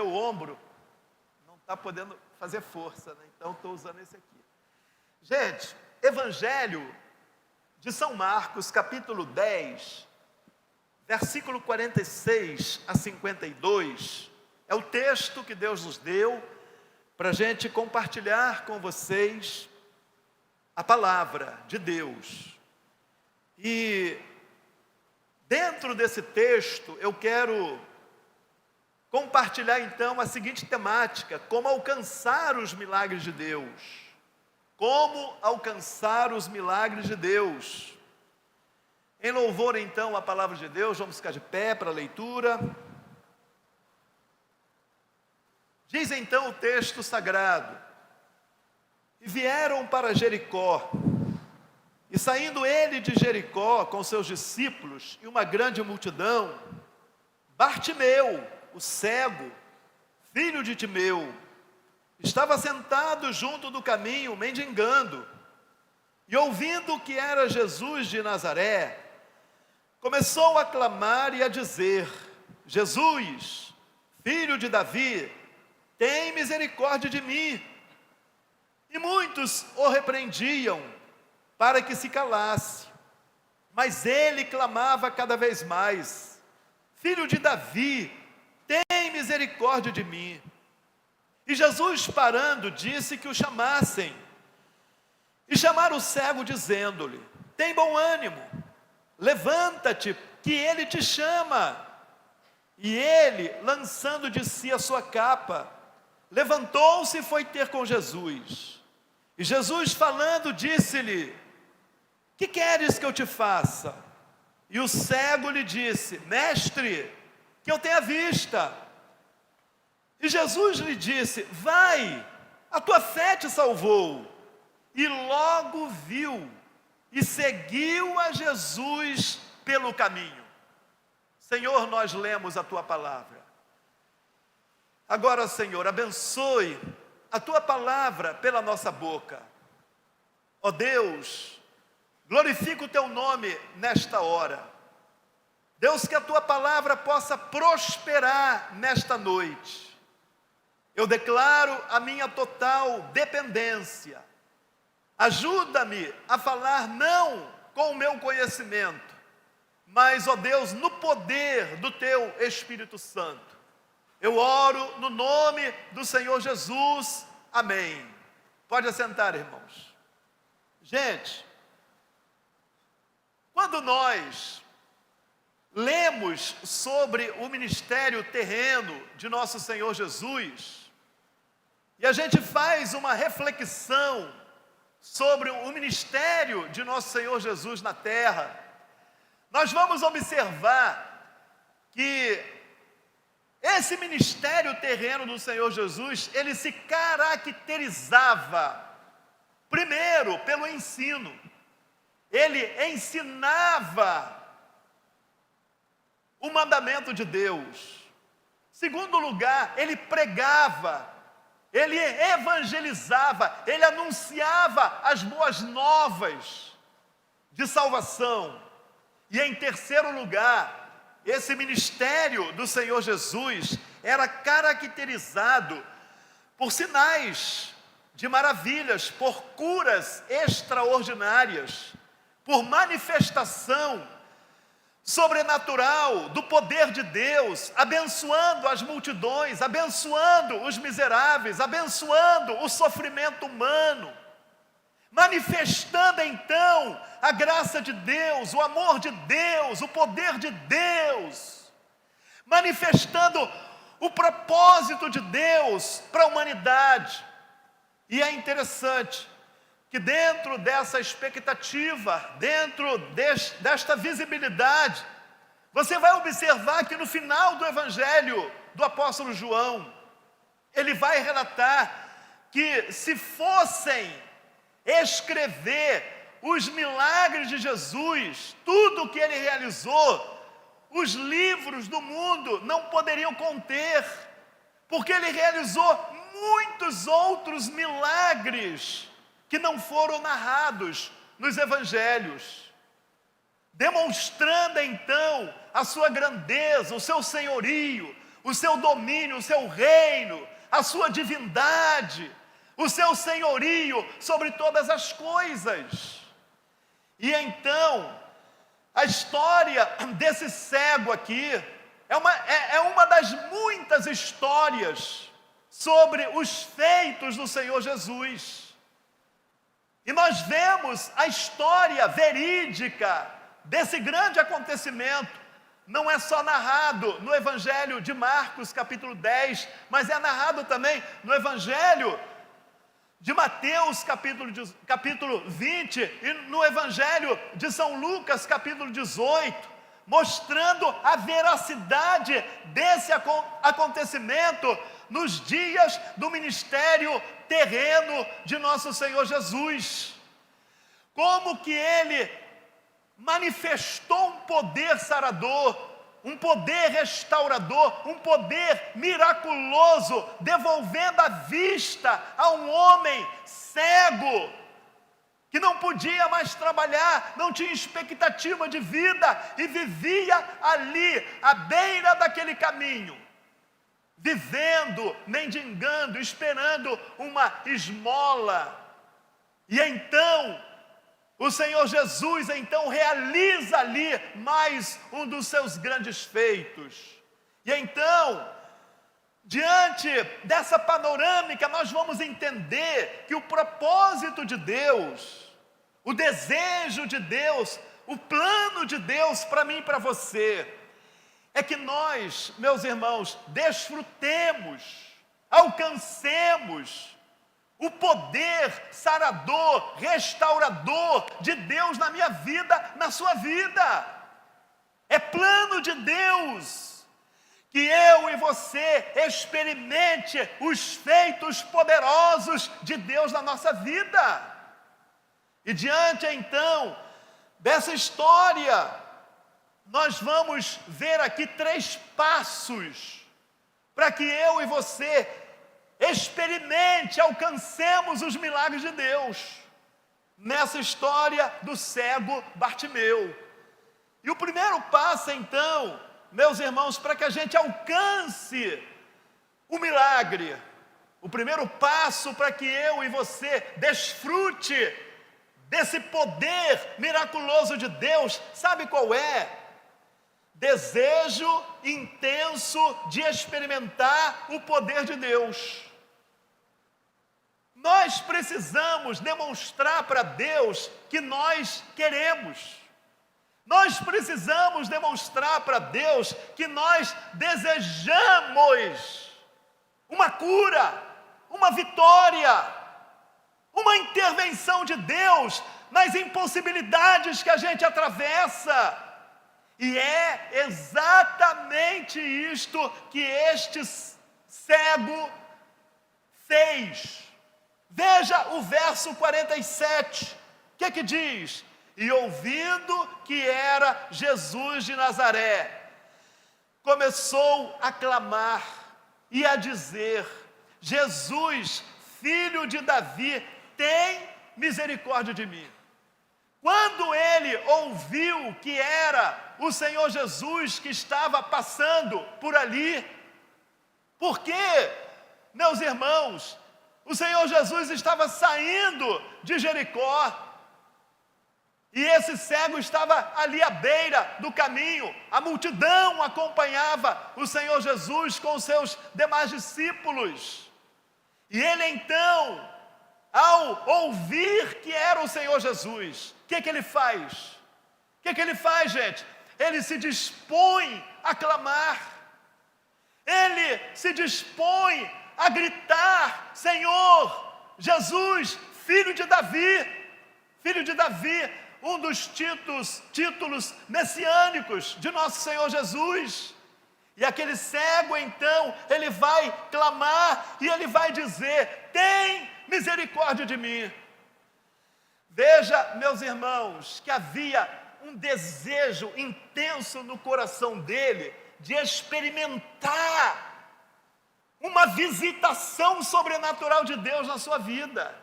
meu ombro não está podendo fazer força, né? Então estou usando esse aqui. Gente, Evangelho de São Marcos, capítulo 10, versículo 46 a 52, é o texto que Deus nos deu para a gente compartilhar com vocês a palavra de Deus. E dentro desse texto eu quero compartilhar então a seguinte temática: como alcançar os milagres de Deus. Como alcançar os milagres de Deus. Em louvor então à palavra de Deus, vamos ficar de pé para a leitura. Diz então o texto sagrado: e vieram para Jericó, e saindo ele de Jericó com seus discípulos e uma grande multidão, Bartimeu, o cego, filho de Timeu, estava sentado junto do caminho, mendigando, e ouvindo que era Jesus de Nazaré, começou a clamar e a dizer: Jesus, filho de Davi, tem misericórdia de mim. E muitos o repreendiam para que se calasse, mas ele clamava cada vez mais: Filho de Davi, tem misericórdia de mim. E Jesus, parando, disse que o chamassem. E chamaram o cego, dizendo-lhe: tem bom ânimo, levanta-te, que ele te chama. E ele, lançando de si a sua capa, levantou-se e foi ter com Jesus. E Jesus, falando, disse-lhe: que queres que eu te faça? E o cego lhe disse: mestre, que eu tenha vista. E Jesus lhe disse: vai, a tua fé te salvou. E logo viu e seguiu a Jesus pelo caminho. Senhor, nós lemos a tua palavra. Agora, Senhor, abençoe a tua palavra pela nossa boca. Ó Deus, glorifica o teu nome nesta hora. Deus, que a tua palavra possa prosperar nesta noite. Eu declaro a minha total dependência. Ajuda-me a falar não com o meu conhecimento, mas, ó Deus, no poder do teu Espírito Santo. Eu oro no nome do Senhor Jesus. Amém. Pode assentar, irmãos. Gente, quando nós lemos sobre o ministério terreno de nosso Senhor Jesus, e a gente faz uma reflexão sobre o ministério de nosso Senhor Jesus na terra, nós vamos observar que esse ministério terreno do Senhor Jesus, ele se caracterizava, primeiro, pelo ensino. Ele ensinava o mandamento de Deus. Segundo lugar, ele pregava, ele evangelizava, ele anunciava as boas novas de salvação. E em terceiro lugar, esse ministério do Senhor Jesus era caracterizado por sinais de maravilhas, por curas extraordinárias, por manifestação sobrenatural do poder de Deus, abençoando as multidões, abençoando os miseráveis, abençoando o sofrimento humano, manifestando então a graça de Deus, o amor de Deus, o poder de Deus, manifestando o propósito de Deus para a humanidade. E é interessante que dentro dessa expectativa, dentro desta visibilidade, você vai observar que no final do Evangelho do apóstolo João, ele vai relatar que se fossem escrever os milagres de Jesus, tudo o que ele realizou, os livros do mundo não poderiam conter, porque ele realizou muitos outros milagres que não foram narrados nos evangelhos, demonstrando então a sua grandeza, o seu senhorio, o seu domínio, o seu reino, a sua divindade, o seu senhorio sobre todas as coisas. E então, a história desse cego aqui é uma das muitas histórias sobre os feitos do Senhor Jesus. E nós vemos a história verídica desse grande acontecimento. Não é só narrado no Evangelho de Marcos, capítulo 10, mas é narrado também no Evangelho de Mateus, capítulo 20, e no Evangelho de São Lucas, capítulo 18, mostrando a veracidade desse acontecimento nos dias do ministério terreno de nosso Senhor Jesus. Como que ele manifestou um poder sarador, um poder restaurador, um poder miraculoso, devolvendo a vista a um homem cego, que não podia mais trabalhar, não tinha expectativa de vida, e vivia ali, à beira daquele caminho, vivendo, mendigando, esperando uma esmola. E então, o Senhor Jesus então realiza ali mais um dos seus grandes feitos. E então, diante dessa panorâmica, nós vamos entender que o propósito de Deus, o desejo de Deus, o plano de Deus para mim e para você, é que nós, meus irmãos, desfrutemos, alcancemos o poder sarador, restaurador de Deus na minha vida, na sua vida. É plano de Deus que eu e você experimente os feitos poderosos de Deus na nossa vida. E diante então dessa história, nós vamos ver aqui 3 passos para que eu e você experimente, alcancemos os milagres de Deus, nessa história do cego Bartimeu. E o primeiro passo então, meus irmãos, para que a gente alcance o milagre, o primeiro passo para que eu e você desfrute desse poder miraculoso de Deus, sabe qual é? Desejo intenso de experimentar o poder de Deus. Nós precisamos demonstrar para Deus que nós queremos. Nós precisamos demonstrar para Deus que nós desejamos uma cura, uma vitória, uma intervenção de Deus nas impossibilidades que a gente atravessa. E é exatamente isto que este cego fez. Veja o verso 47, o que diz? E ouvindo que era Jesus de Nazaré, começou a clamar e a dizer: Jesus, filho de Davi, tem misericórdia de mim. Quando ele ouviu que era o Senhor Jesus que estava passando por ali, porque, meus irmãos, o Senhor Jesus estava saindo de Jericó, e esse cego estava ali à beira do caminho, a multidão acompanhava o Senhor Jesus com os seus demais discípulos, e ele então, ao ouvir que era o Senhor Jesus, o que ele faz? O que ele faz, gente? Ele se dispõe a clamar, ele se dispõe a gritar: Senhor, Jesus, filho de Davi, um dos títulos messiânicos de nosso Senhor Jesus. E aquele cego então, ele vai clamar e ele vai dizer: tem misericórdia de mim. Veja, meus irmãos, que havia um desejo intenso no coração dele de experimentar uma visitação sobrenatural de Deus na sua vida.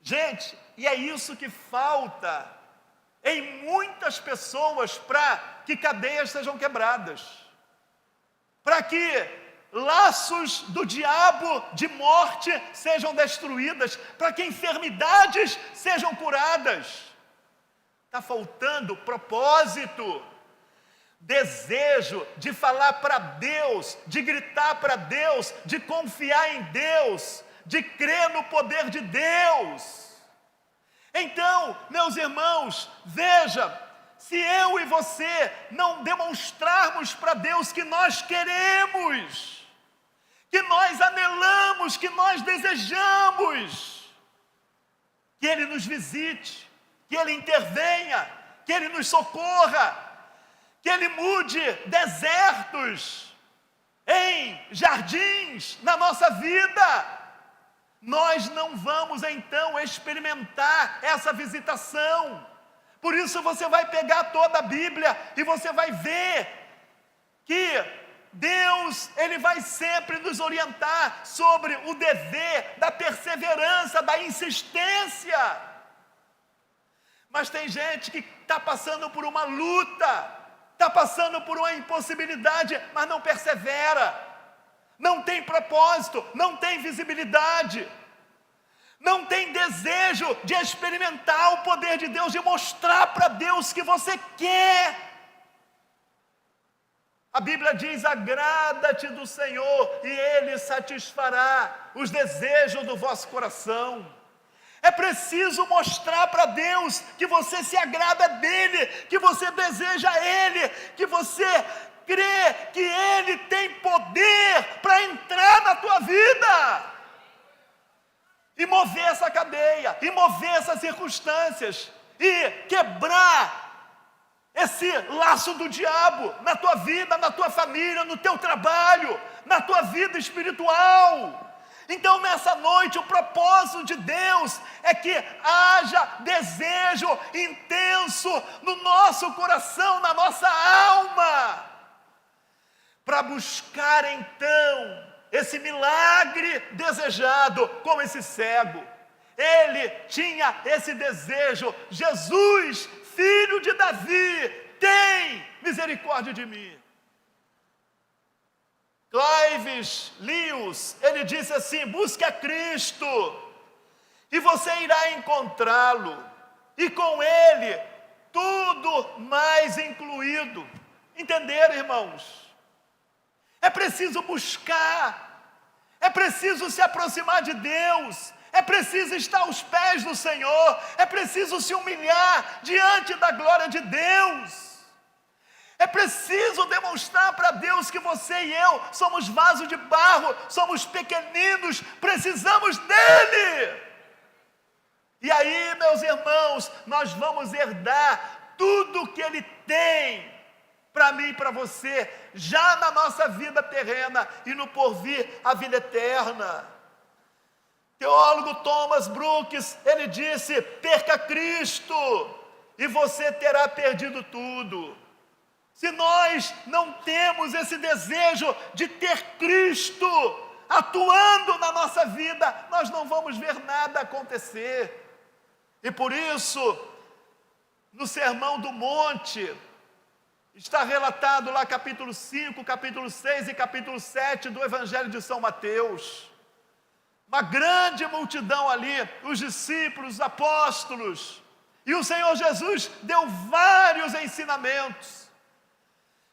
Gente, e é isso que falta em muitas pessoas para que cadeias sejam quebradas, para que laços do diabo de morte sejam destruídas, para que enfermidades sejam curadas. Está faltando propósito, desejo de falar para Deus, de gritar para Deus, de confiar em Deus, de crer no poder de Deus. Então, meus irmãos, veja, se eu e você não demonstrarmos para Deus que nós queremos, que nós anelamos, que nós desejamos, que Ele nos visite, que Ele intervenha, que Ele nos socorra, que Ele mude desertos em jardins na nossa vida, nós não vamos então experimentar essa visitação. Por isso você vai pegar toda a Bíblia e você vai ver que Deus, Ele vai sempre nos orientar sobre o dever da perseverança, da insistência. Mas tem gente que está passando por uma luta, está passando por uma impossibilidade, mas não persevera, não tem propósito, não tem visibilidade, não tem desejo de experimentar o poder de Deus, de mostrar para Deus que você quer. A Bíblia diz: agrada-te do Senhor e Ele satisfará os desejos do vosso coração. É preciso mostrar para Deus que você se agrada dEle, que você deseja Ele, que você crê que Ele tem poder para entrar na tua vida e mover essa cadeia, e mover essas circunstâncias, e quebrar esse laço do diabo na tua vida, na tua família, no teu trabalho, na tua vida espiritual. Então, nessa noite, o propósito de Deus é que haja desejo intenso no nosso coração, na nossa alma, para buscar então esse milagre desejado, como esse cego. Ele tinha esse desejo: Jesus, filho de Davi, tem misericórdia de mim. Clive Lewis, ele disse assim: busque a Cristo e você irá encontrá-lo, e com Ele tudo mais incluído. Entenderam, irmãos? É preciso buscar, é preciso se aproximar de Deus, é preciso estar aos pés do Senhor, é preciso se humilhar diante da glória de Deus. É preciso demonstrar para Deus que você e eu somos vaso de barro, somos pequeninos, precisamos dEle. E aí, meus irmãos, nós vamos herdar tudo que Ele tem para mim e para você, já na nossa vida terrena e no porvir, a vida eterna. Teólogo Thomas Brooks, ele disse: perca Cristo e você terá perdido tudo. Se nós não temos esse desejo de ter Cristo atuando na nossa vida, nós não vamos ver nada acontecer. E por isso, no Sermão do Monte, está relatado lá capítulo 5, capítulo 6 e capítulo 7 do Evangelho de São Mateus. Uma grande multidão ali, os discípulos, os apóstolos, e o Senhor Jesus deu vários ensinamentos.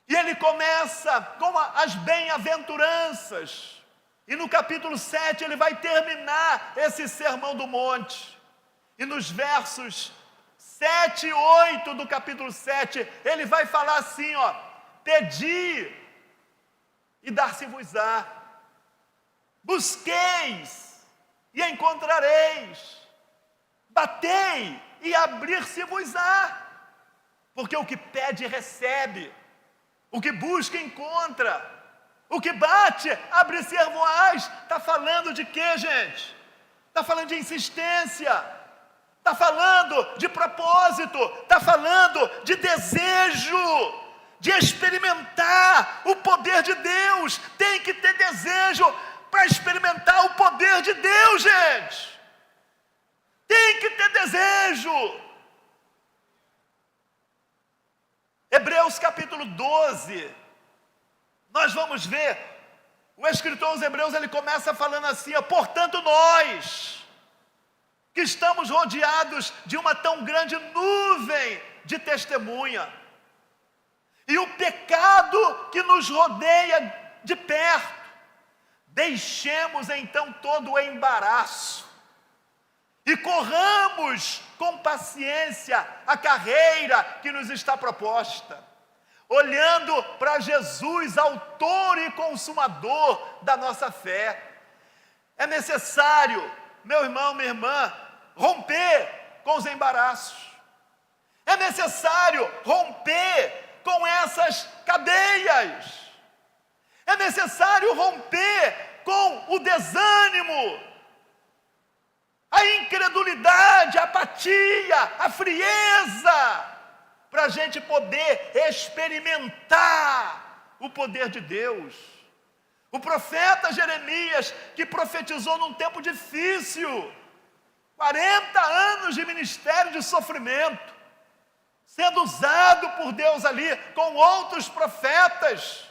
E ele começa com as bem-aventuranças, e no capítulo 7 ele vai terminar esse Sermão do Monte. E nos versos 7 e 8 do capítulo 7, ele vai falar assim, pedi e dar-se-vos-á, busqueis e encontrareis, batei e abrir-se-vos-á, porque o que pede recebe, o que busca encontra, o que bate abre-se-vos-ás. Está falando de quê, gente? Está falando de insistência, está falando de propósito, está falando de desejo, de experimentar o poder de Deus. Tem que ter desejo para experimentar o poder de Deus, gente. Tem que ter desejo. Hebreus capítulo 12, nós vamos ver, o escritor aos Hebreus, ele começa falando assim, ó, portanto nós, que estamos rodeados de uma tão grande nuvem de testemunha, e o pecado que nos rodeia de perto, deixemos então todo o embaraço, e corramos com paciência a carreira que nos está proposta, olhando para Jesus, autor e consumador da nossa fé. É necessário, meu irmão, minha irmã, romper com os embaraços. É necessário romper com essas cadeias. É necessário romper com o desânimo, a incredulidade, a apatia, a frieza, para a gente poder experimentar o poder de Deus. O profeta Jeremias, que profetizou num tempo difícil, 40 anos de ministério de sofrimento, sendo usado por Deus ali com outros profetas,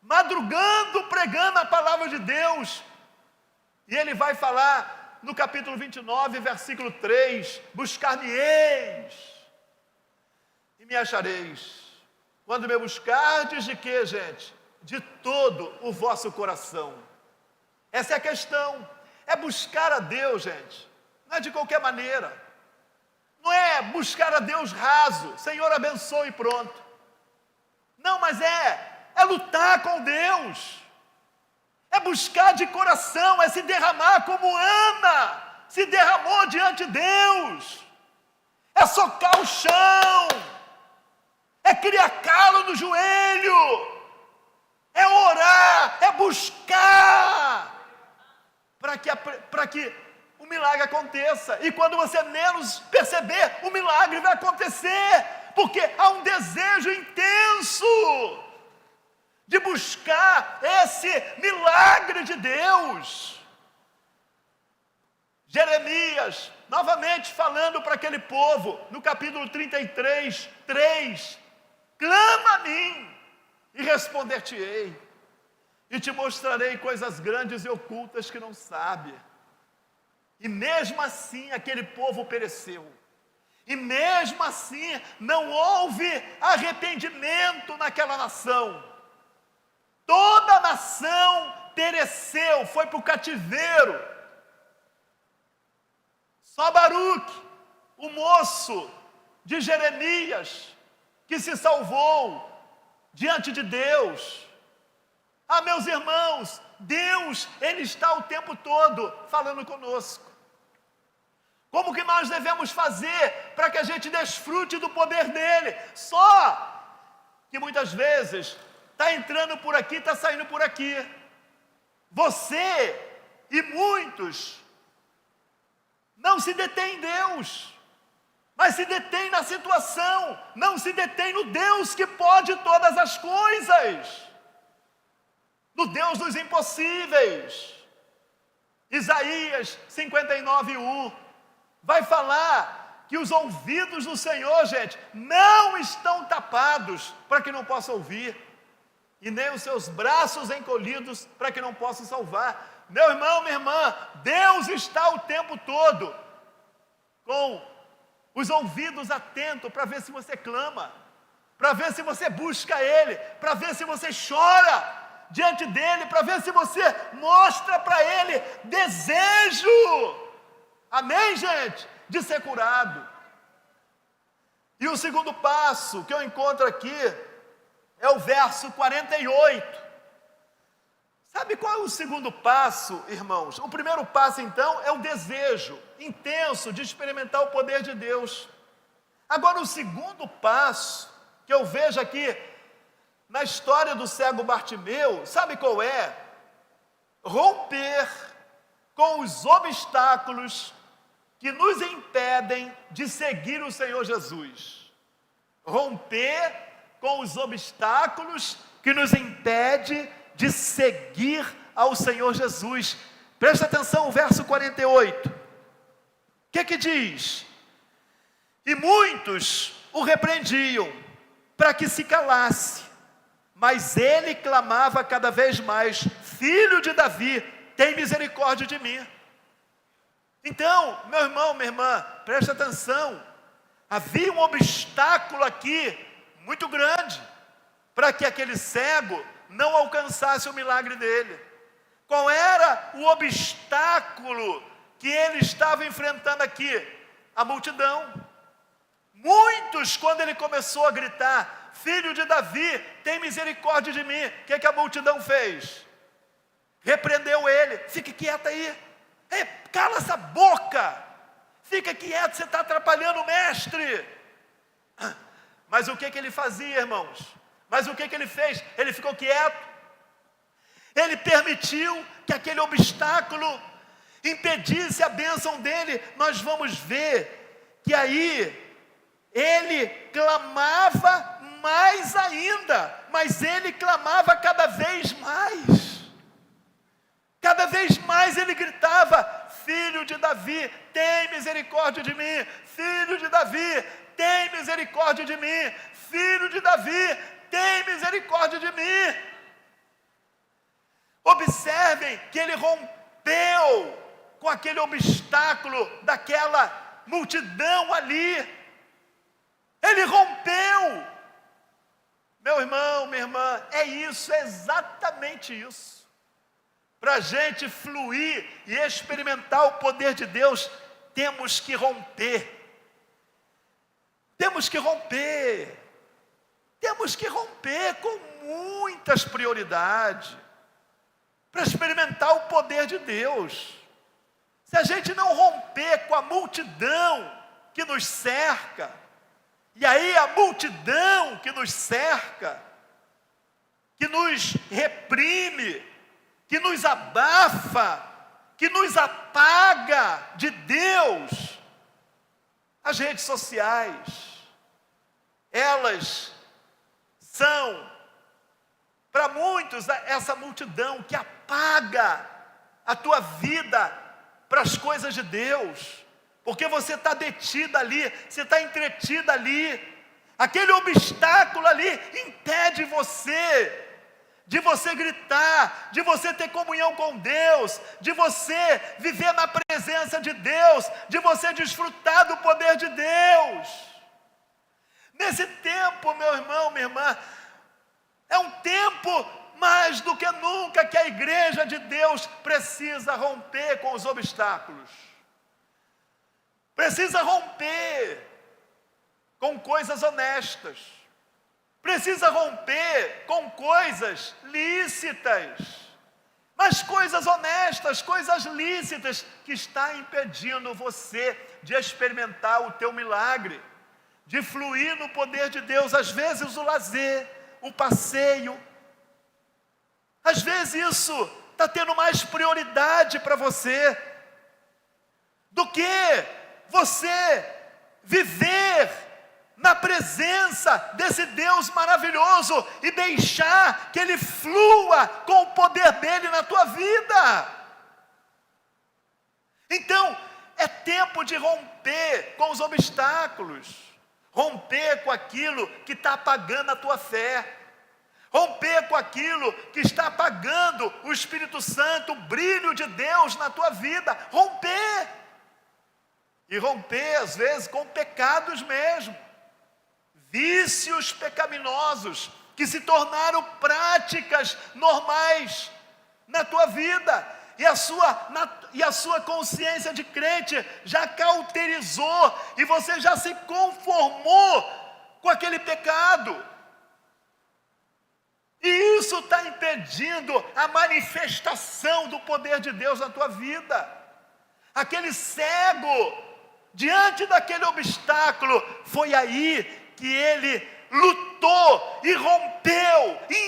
madrugando, pregando a palavra de Deus. E ele vai falar no capítulo 29, versículo 3, buscar-me-eis e me achareis, quando me buscardes de quê, gente? De todo o vosso coração. Essa é a questão, é buscar a Deus, gente, não é de qualquer maneira, não é buscar a Deus raso, Senhor abençoe e pronto, não, mas é lutar com Deus, é buscar de coração, é se derramar como Ana se derramou diante de Deus, é socar o chão, é criar calo no joelho, é orar, é buscar, para que o milagre aconteça. E quando você menos perceber, o milagre vai acontecer, porque há um desejo intenso de buscar esse milagre de Deus. Jeremias, novamente falando para aquele povo, no capítulo 33, 3, clama a mim e responder-te-ei, e te mostrarei coisas grandes e ocultas que não sabe. E mesmo assim aquele povo pereceu, e mesmo assim não houve arrependimento naquela nação. Toda a nação pereceu, foi para o cativeiro. Só Baruque, o moço de Jeremias, que se salvou diante de Deus. Ah, meus irmãos, Deus, Ele está o tempo todo falando conosco. Como que nós devemos fazer para que a gente desfrute do poder dEle? Só que muitas vezes está entrando por aqui, está saindo por aqui. Você e muitos não se detém em Deus, mas se detém na situação, não se detém no Deus que pode todas as coisas, no Deus dos impossíveis. Isaías 59:1 vai falar que os ouvidos do Senhor, gente, não estão tapados para que não possa ouvir, e nem os seus braços encolhidos para que não possa salvar. Meu irmão, minha irmã, Deus está o tempo todo com os ouvidos atentos para ver se você clama, para ver se você busca Ele, para ver se você chora diante dEle, para ver se você mostra para Ele desejo, amém, gente? De ser curado. E o segundo passo que eu encontro aqui é o verso 48. Sabe qual é o segundo passo, irmãos? O primeiro passo, então, é o desejo intenso de experimentar o poder de Deus. Agora, o segundo passo que eu vejo aqui na história do cego Bartimeu, sabe qual é? Romper com os obstáculos que nos impedem de seguir o Senhor Jesus. Romper com os obstáculos que nos impedem de seguir ao Senhor Jesus. Presta atenção, o verso 48. O que diz? E muitos o repreendiam para que se calasse, mas ele clamava cada vez mais: Filho de Davi, tem misericórdia de mim. Então, meu irmão, minha irmã, preste atenção. Havia um obstáculo aqui muito grande para que aquele cego não alcançasse o milagre dele. Qual era o obstáculo que ele estava enfrentando aqui? A multidão. Muitos, quando ele começou a gritar: Filho de Davi, tem misericórdia de mim, o que a multidão fez? Repreendeu ele: fique quieto aí, cala essa boca, fica quieto, você está atrapalhando o mestre. Mas o que ele fazia, irmãos? Mas o que ele fez? Ele ficou quieto. Ele permitiu que aquele obstáculo impedisse a bênção dele. Nós vamos ver que aí ele clamava mais ainda, mas ele clamava cada vez mais. Cada vez mais ele gritava: Filho de Davi, tem misericórdia de mim. Filho de Davi, tem misericórdia de mim. Filho de Davi, tem misericórdia de mim. Observem que ele rompeu com aquele obstáculo daquela multidão ali. Ele rompeu. Meu irmão, minha irmã, é isso, é exatamente isso. Para a gente fluir e experimentar o poder de Deus, temos que romper. Temos que romper. Temos que romper com muitas prioridades para experimentar o poder de Deus. Se a gente não romper com a multidão que nos cerca, e aí a multidão que nos cerca, que nos reprime, que nos abafa, que nos apaga de Deus, as redes sociais, elas são, para muitos, essa multidão que apaga a tua vida para as coisas de Deus, porque você está detida ali, você está entretida ali. Aquele obstáculo ali impede você de você gritar, de você ter comunhão com Deus, de você viver na presença de Deus, de você desfrutar do poder de Deus. Nesse tempo, meu irmão, minha irmã, é um tempo mais do que nunca que a igreja de Deus precisa romper com os obstáculos. Precisa romper com coisas honestas. Precisa romper com coisas lícitas. Mas coisas honestas, coisas lícitas, que está impedindo você de experimentar o teu milagre, de fluir no poder de Deus. Às vezes o lazer, o passeio, às vezes isso está tendo mais prioridade para você do que você viver na presença desse Deus maravilhoso e deixar que Ele flua com o poder dEle na tua vida. Então, é tempo de romper com os obstáculos, romper com aquilo que está apagando a tua fé, romper com aquilo que está apagando o Espírito Santo, o brilho de Deus na tua vida, romper. E romper, às vezes, com pecados mesmo, vícios pecaminosos, que se tornaram práticas normais na tua vida, e a sua consciência de crente já cauterizou, e você já se conformou com aquele pecado, e isso está impedindo a manifestação do poder de Deus na tua vida. Aquele cego, diante daquele obstáculo, foi aí que ele lutou e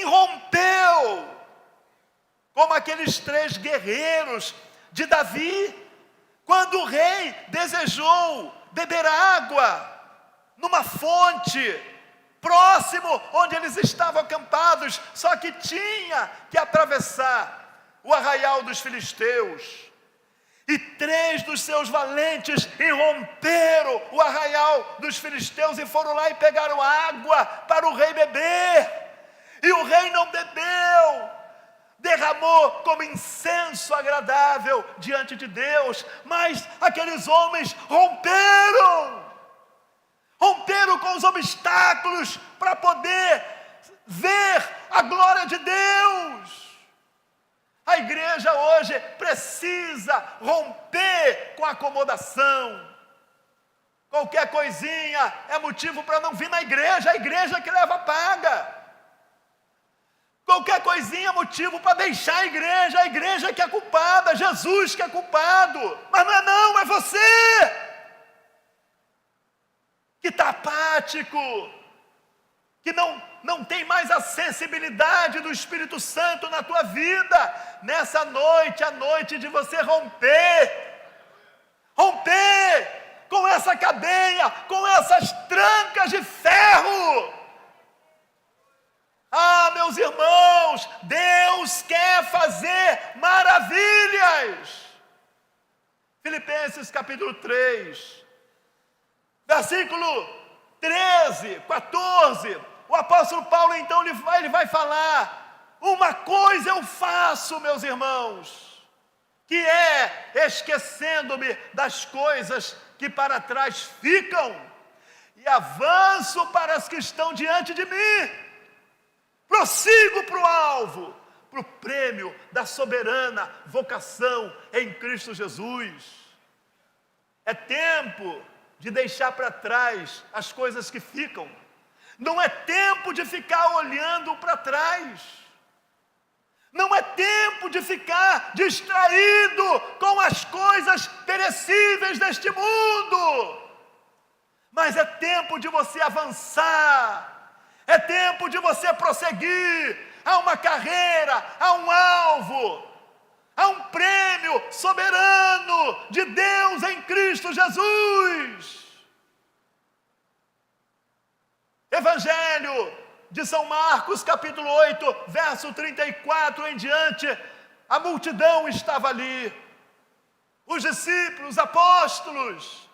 irrompeu, como aqueles 3 guerreiros de Davi, quando o rei desejou beber água numa fonte, próximo onde eles estavam acampados, só que tinha que atravessar o arraial dos filisteus. E 3 dos seus valentes irromperam o arraial dos filisteus e foram lá e pegaram água para o rei beber. E o rei não bebeu, derramou como incenso agradável diante de Deus, mas aqueles homens romperam com os obstáculos para poder ver a glória de Deus. A igreja hoje precisa romper com a acomodação. Qualquer coisinha é motivo para não vir na igreja, a igreja que leva paga. Qualquer coisinha é motivo para deixar a igreja que é culpada, Jesus que é culpado. Mas não é você que está apático, que não tem mais a sensibilidade do Espírito Santo na tua vida. Nessa noite, a noite de você romper com essa cadeia, com essas trancas de ferro. Ah, meus irmãos, Deus quer fazer maravilhas. Filipenses capítulo 3, versículo 13, 14, o apóstolo Paulo então ele vai falar: uma coisa eu faço, meus irmãos, que é esquecendo-me das coisas que para trás ficam e avanço para as que estão diante de mim. Prossigo para o alvo, para o prêmio da soberana vocação em Cristo Jesus. É tempo de deixar para trás as coisas que ficam. Não é tempo de ficar olhando para trás. Não é tempo de ficar distraído com as coisas perecíveis deste mundo. Mas é tempo de você avançar. É tempo de você prosseguir. Há uma carreira, há um alvo, há um prêmio soberano de Deus em Cristo Jesus. Evangelho de São Marcos, capítulo 8, verso 34 em diante, a multidão estava ali, os discípulos, os apóstolos,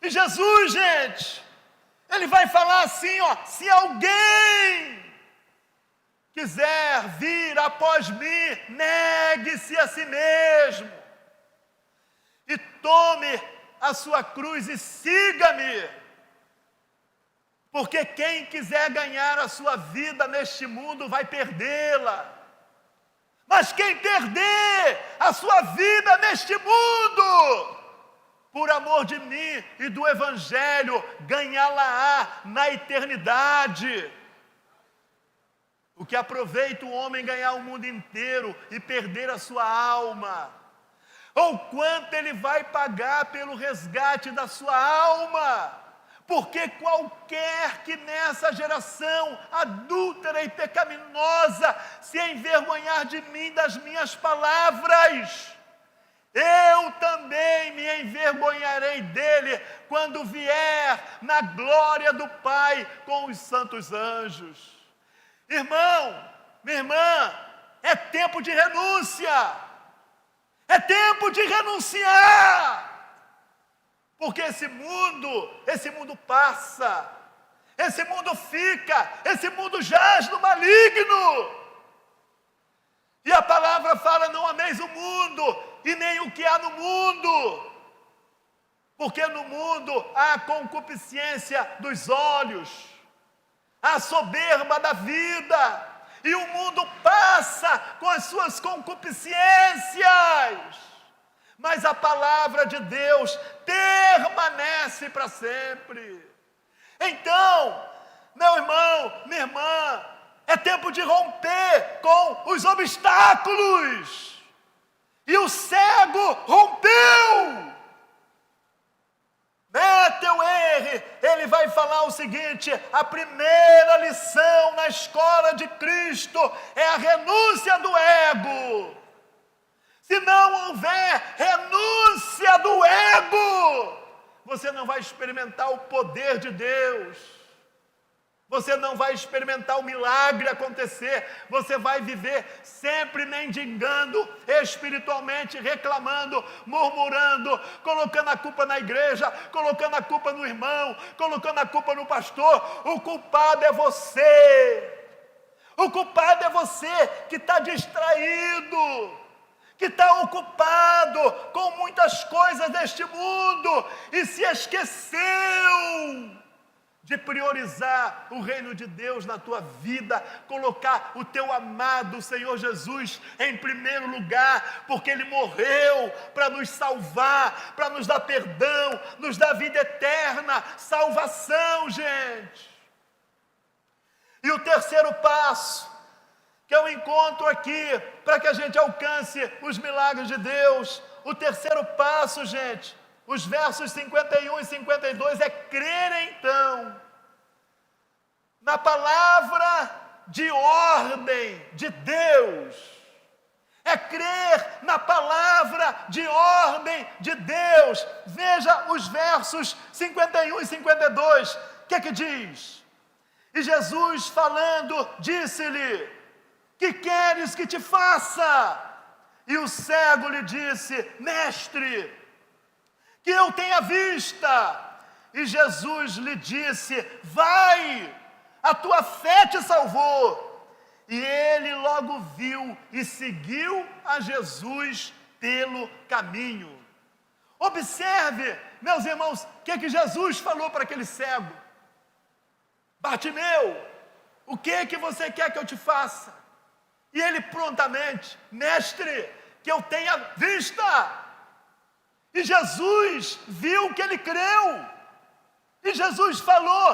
e Jesus, gente, ele vai falar assim, se alguém quiser vir após mim, negue-se a si mesmo, e tome a sua cruz e siga-me. Porque quem quiser ganhar a sua vida neste mundo vai perdê-la. Mas quem perder a sua vida neste mundo, por amor de mim e do Evangelho, ganhá-la-á na eternidade. O que aproveita o homem ganhar o mundo inteiro e perder a sua alma? Ou quanto ele vai pagar pelo resgate da sua alma? Porque qualquer que nessa geração adúltera e pecaminosa se envergonhar de mim, das minhas palavras, eu também me envergonharei dele quando vier na glória do Pai com os santos anjos. Irmão, minha irmã, é tempo de renúncia. É tempo de renunciar. Porque esse mundo passa, esse mundo fica, esse mundo jaz no maligno. E a palavra fala: não ameis o mundo e nem o que há no mundo. Porque no mundo há a concupiscência dos olhos, a soberba da vida, e o mundo passa com as suas concupiscências. Mas a palavra de Deus permanece para sempre. Então, meu irmão, minha irmã, é tempo de romper com os obstáculos. E o cego rompeu. Matthew Henry, ele vai falar o seguinte: a primeira lição na escola de Cristo é a renúncia do ego. Se não houver renúncia do ego, você não vai experimentar o poder de Deus. Você não vai experimentar o milagre acontecer. Você vai viver sempre mendigando espiritualmente, reclamando, murmurando, colocando a culpa na igreja, colocando a culpa no irmão, colocando a culpa no pastor. O culpado é você. O culpado é você que está distraído, que está ocupado com muitas coisas deste mundo e se esqueceu de priorizar o reino de Deus na tua vida, colocar o teu amado Senhor Jesus em primeiro lugar, porque Ele morreu para nos salvar, para nos dar perdão, nos dar vida eterna, salvação, gente. E o terceiro passo, que eu encontro aqui, para que a gente alcance os milagres de Deus, o terceiro passo, gente, os versos 51 e 52 é crer então na palavra de ordem de Deus. É crer na palavra de ordem de Deus. Veja os versos 51 e 52. O que é que diz? E Jesus falando, disse-lhe: que queres que te faça? E o cego lhe disse: mestre, que eu tenha vista. E Jesus lhe disse: vai, a tua fé te salvou. E ele logo viu e seguiu a Jesus pelo caminho. Observe, meus irmãos, o que Jesus falou para aquele cego: Bartimeu, o que você quer que eu te faça? E ele prontamente: mestre, que eu tenha vista. E Jesus viu que ele creu. E Jesus falou: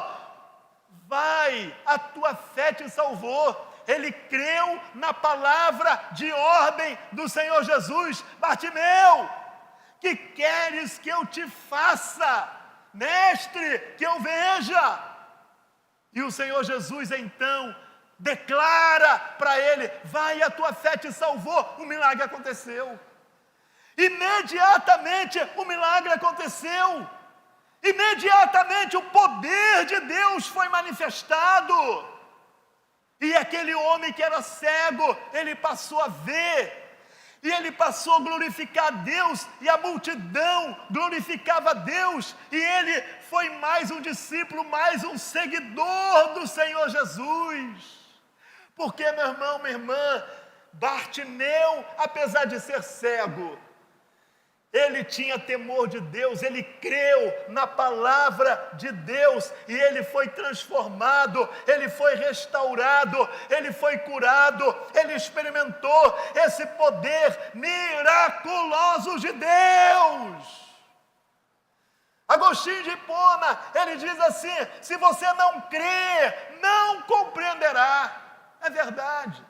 vai, a tua fé te salvou. Ele creu na palavra de ordem do Senhor Jesus. Bartimeu, que queres que eu te faça? Mestre, que eu veja. E o Senhor Jesus então declara para ele: vai, a tua fé te salvou. O milagre aconteceu. Imediatamente o milagre aconteceu. Imediatamente o poder de Deus foi manifestado. E aquele homem que era cego, ele passou a ver. E ele passou a glorificar a Deus, e a multidão glorificava a Deus, e ele foi mais um discípulo, mais um seguidor do Senhor Jesus. Porque, meu irmão, minha irmã, Bartimeu, apesar de ser cego, ele tinha temor de Deus, ele creu na palavra de Deus, e ele foi transformado, ele foi restaurado, ele foi curado, ele experimentou esse poder miraculoso de Deus. Agostinho de Hipona, ele diz assim: se você não crer, não compreenderá. É verdade.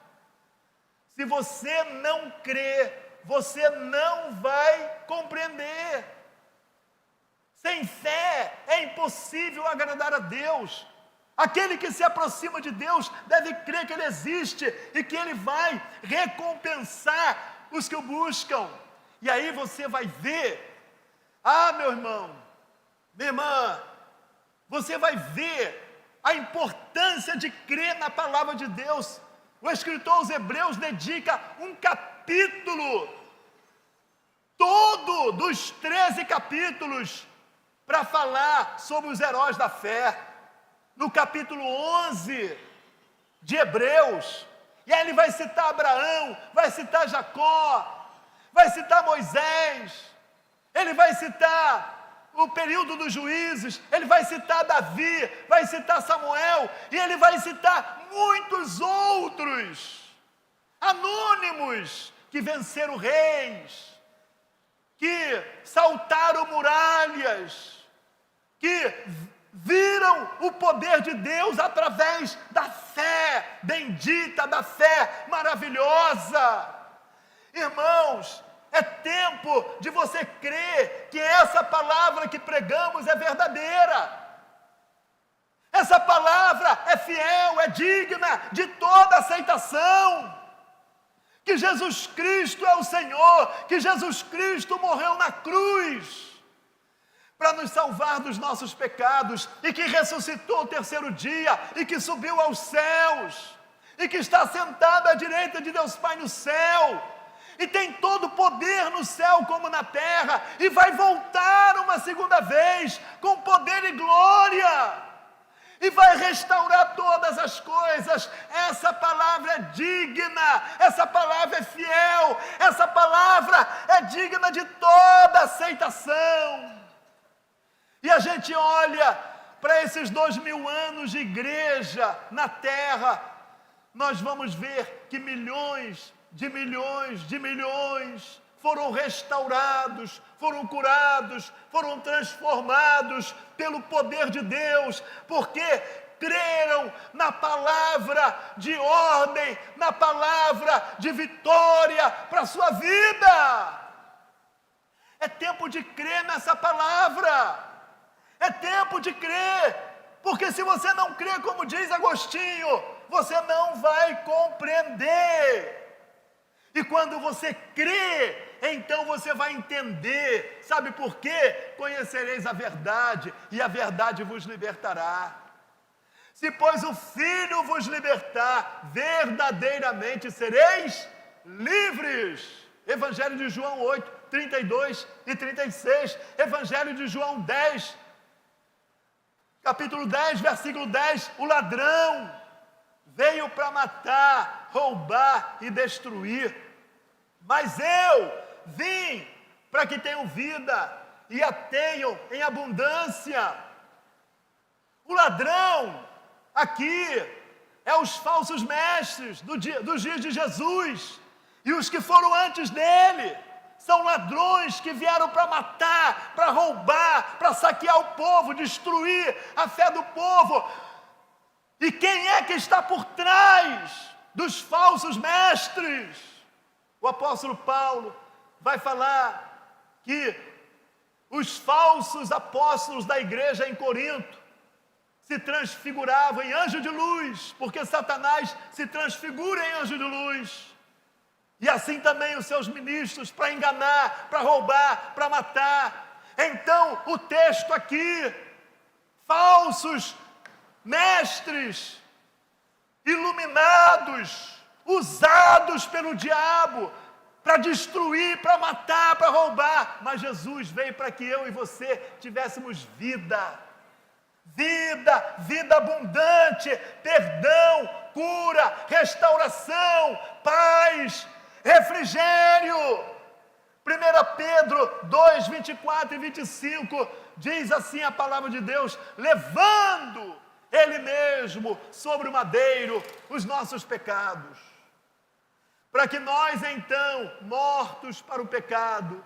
Se você não crer, você não vai compreender. Sem fé é impossível agradar a Deus. Aquele que se aproxima de Deus deve crer que Ele existe e que Ele vai recompensar os que o buscam. E aí você vai ver, meu irmão, minha irmã, você vai ver a importância de crer na palavra de Deus. O escritor aos Hebreus dedica um capítulo todo dos 13 capítulos para falar sobre os heróis da fé. No capítulo 11 de Hebreus, e aí ele vai citar Abraão, vai citar Jacó, vai citar Moisés, ele vai citar o período dos juízes, ele vai citar Davi, vai citar Samuel, e ele vai citar muitos outros anônimos que venceram reis, que saltaram muralhas, que viram o poder de Deus através da fé bendita, da fé maravilhosa. Irmãos, é tempo de você crer que essa palavra que pregamos é verdadeira. Essa palavra é fiel, é digna de toda aceitação. Que Jesus Cristo é o Senhor, que Jesus Cristo morreu na cruz para nos salvar dos nossos pecados, e que ressuscitou o terceiro dia, e que subiu aos céus, e que está sentado à direita de Deus Pai no céu, e tem todo o poder no céu como na terra, e vai voltar uma segunda vez com poder e glória, e vai restaurar todas as coisas. essa palavra é digna, essa palavra é fiel, essa palavra é digna de toda aceitação. E a gente olha para esses 2000 anos de igreja na terra, nós vamos ver que milhões de milhões foram restaurados, foram curados, foram transformados pelo poder de Deus, porque creram na palavra de ordem, na palavra de vitória para a sua vida. É tempo de crer nessa palavra, é tempo de crer, porque se você não crer, como diz Agostinho, você não vai compreender. E quando você crê, então você vai entender. Sabe por quê? Conhecereis a verdade, e a verdade vos libertará. Se, pois, o Filho vos libertar, verdadeiramente sereis livres. Evangelho de João 8, 32 e 36. Evangelho de João 10, capítulo 10, versículo 10. O ladrão veio para matar, roubar e destruir. Mas eu vim para que tenham vida e a tenham em abundância. O ladrão aqui é os falsos mestres dos dias de Jesus, e os que foram antes dele são ladrões que vieram para matar, para roubar, para saquear o povo, destruir a fé do povo. E quem é que está por trás dos falsos mestres? O apóstolo Paulo vai falar que os falsos apóstolos da igreja em Corinto se transfiguravam em anjo de luz, porque Satanás se transfigura em anjo de luz. E assim também os seus ministros, para enganar, para roubar, para matar. Então, o texto aqui, falsos mestres, iluminados, usados pelo diabo, para destruir, para matar, para roubar. Mas Jesus veio para que eu e você tivéssemos vida. Vida abundante, perdão, cura, restauração, paz, refrigério. 1 Pedro 2, 24 e 25, diz assim a palavra de Deus: levando Ele mesmo sobre o madeiro os nossos pecados, para que nós então, mortos para o pecado,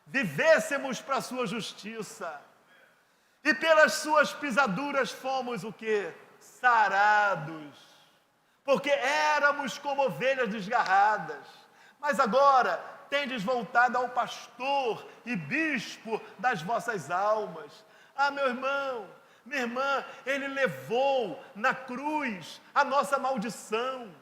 vivêssemos para a sua justiça. E pelas suas pisaduras fomos o quê? Sarados. Porque éramos como ovelhas desgarradas. Mas agora tendes voltado ao pastor e bispo das vossas almas. Ah, meu irmão, minha irmã, Ele levou na cruz a nossa maldição.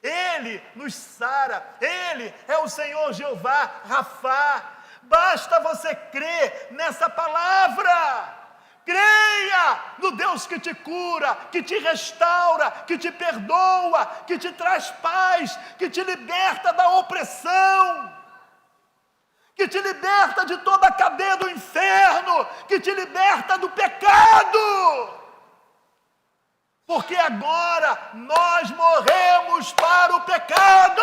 Ele nos sara. Ele é o Senhor Jeová Rafá. Basta você crer nessa palavra. Creia no Deus que te cura, que te restaura, que te perdoa, que te traz paz, que te liberta da opressão, que te liberta de toda a cadeia do inferno, que te liberta do pecado. Porque agora nós morremos para o pecado.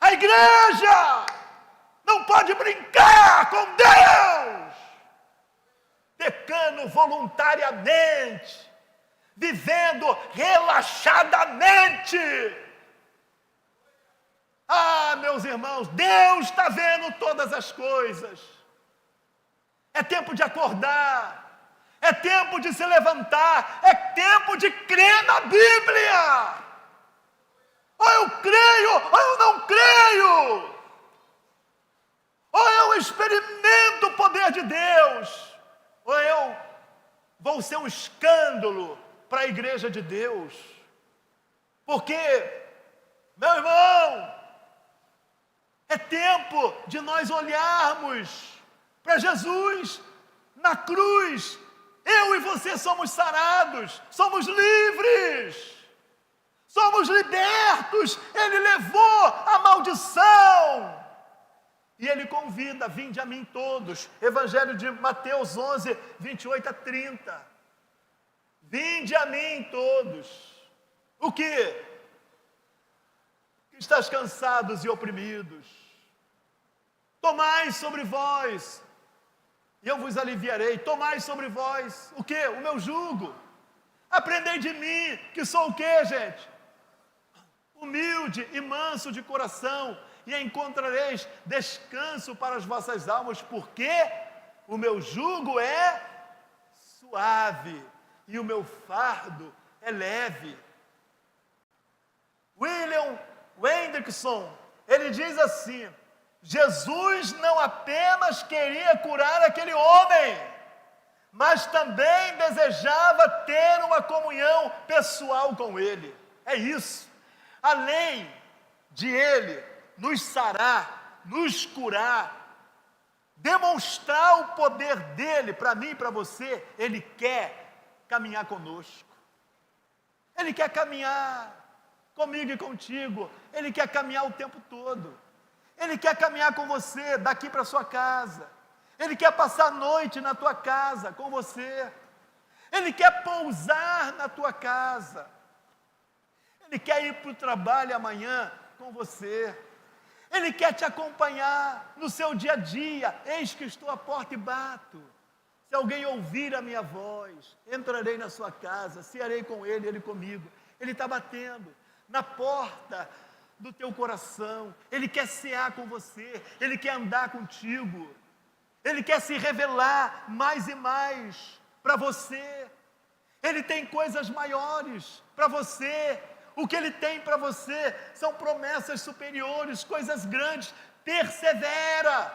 A igreja não pode brincar com Deus, pecando voluntariamente, vivendo relaxadamente. Ah, meus irmãos, Deus está vendo todas as coisas. É tempo de acordar, é tempo de se levantar, é tempo de crer na Bíblia. Ou eu creio, ou eu não creio. Ou eu experimento o poder de Deus, ou eu vou ser um escândalo para a igreja de Deus. Porque, meu irmão, é tempo de nós olharmos para Jesus na cruz. Eu e você somos sarados, somos livres, somos libertos. Ele levou a maldição. E Ele convida: vinde a mim todos. Evangelho de Mateus 11, 28 a 30. Vinde a mim todos. O que? Estás cansados e oprimidos. Tomai sobre vós, e eu vos aliviarei. Tomai sobre vós, o que? O meu jugo. Aprendei de mim, que sou o que, gente? Humilde e manso de coração, e encontrareis descanso para as vossas almas, porque o meu jugo é suave, e o meu fardo é leve. William Hendrickson, ele diz assim: Jesus não apenas queria curar aquele homem, mas também desejava ter uma comunhão pessoal com ele. É isso. Além de ele nos sarar, nos curar, demonstrar o poder dele para mim e para você, ele quer caminhar conosco. Ele quer caminhar comigo e contigo. Ele quer caminhar o tempo todo. Ele quer caminhar com você daqui para sua casa. Ele quer passar a noite na tua casa com você. Ele quer pousar na tua casa. Ele quer ir para o trabalho amanhã com você. Ele quer te acompanhar no seu dia a dia. Eis que estou à porta e bato. Se alguém ouvir a minha voz, entrarei na sua casa, cearei com ele, ele comigo. Ele está batendo na porta do teu coração. Ele quer cear com você. Ele quer andar contigo. Ele quer se revelar mais e mais para você. Ele tem coisas maiores para você. O que Ele tem para você são promessas superiores, coisas grandes. Persevera.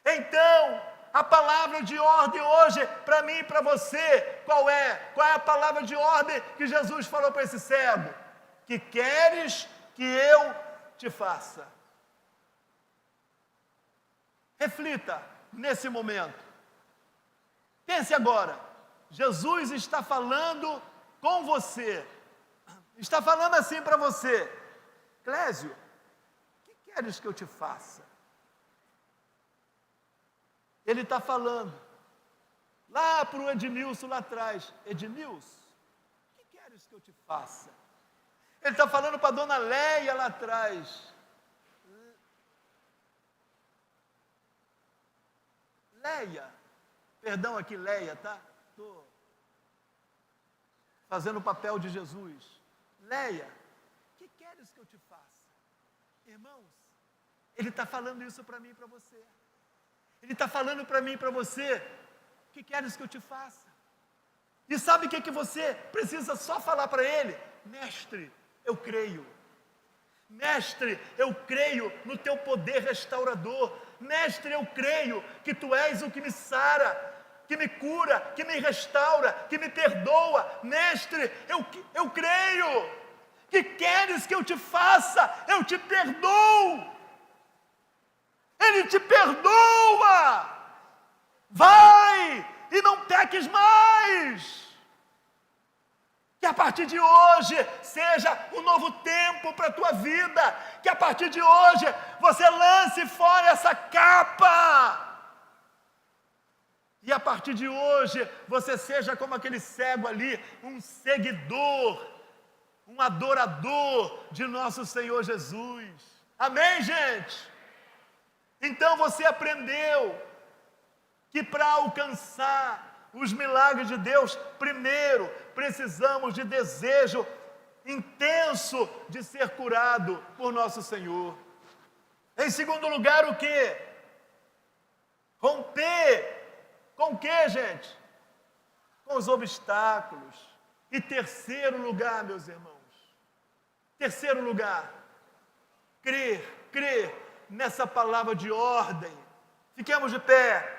Então, a palavra de ordem hoje, para mim e para você, qual é? Qual é a palavra de ordem que Jesus falou para esse cego? Que queres que eu te faça? Reflita nesse momento. Pense agora. Jesus está falando com você. Está falando assim para você: Clésio, o que queres que eu te faça? Ele está falando lá para o Edmilson lá atrás: Edmilson, o que queres que eu te faça? Ele está falando para a dona Leia lá atrás: Leia, perdão aqui, Leia, tá? Estou fazendo o papel de Jesus. Leia, o que queres que eu te faça? Irmãos, Ele está falando isso para mim e para você. Ele está falando para mim e para você: o que queres que eu te faça? E sabe o que você precisa só falar para Ele? Mestre, eu creio. Mestre, eu creio no teu poder restaurador. Mestre, eu creio que tu és o que me sara, que me cura, que me restaura, que me perdoa. Mestre, eu creio. Que queres que eu te faça? Eu te perdoo. Ele te perdoa. Vai e não peques mais. Que a partir de hoje seja um novo tempo para a tua vida. Que a partir de hoje você lance fora essa capa. E a partir de hoje você seja como aquele cego ali, um seguidor, um adorador de nosso Senhor Jesus. Amém, gente? Então você aprendeu que para alcançar os milagres de Deus, primeiro precisamos de desejo intenso de ser curado por nosso Senhor. Em segundo lugar, o quê? Romper com o quê, gente? Com os obstáculos. E terceiro lugar, meus irmãos, terceiro lugar, crer nessa palavra de ordem. Fiquemos de pé.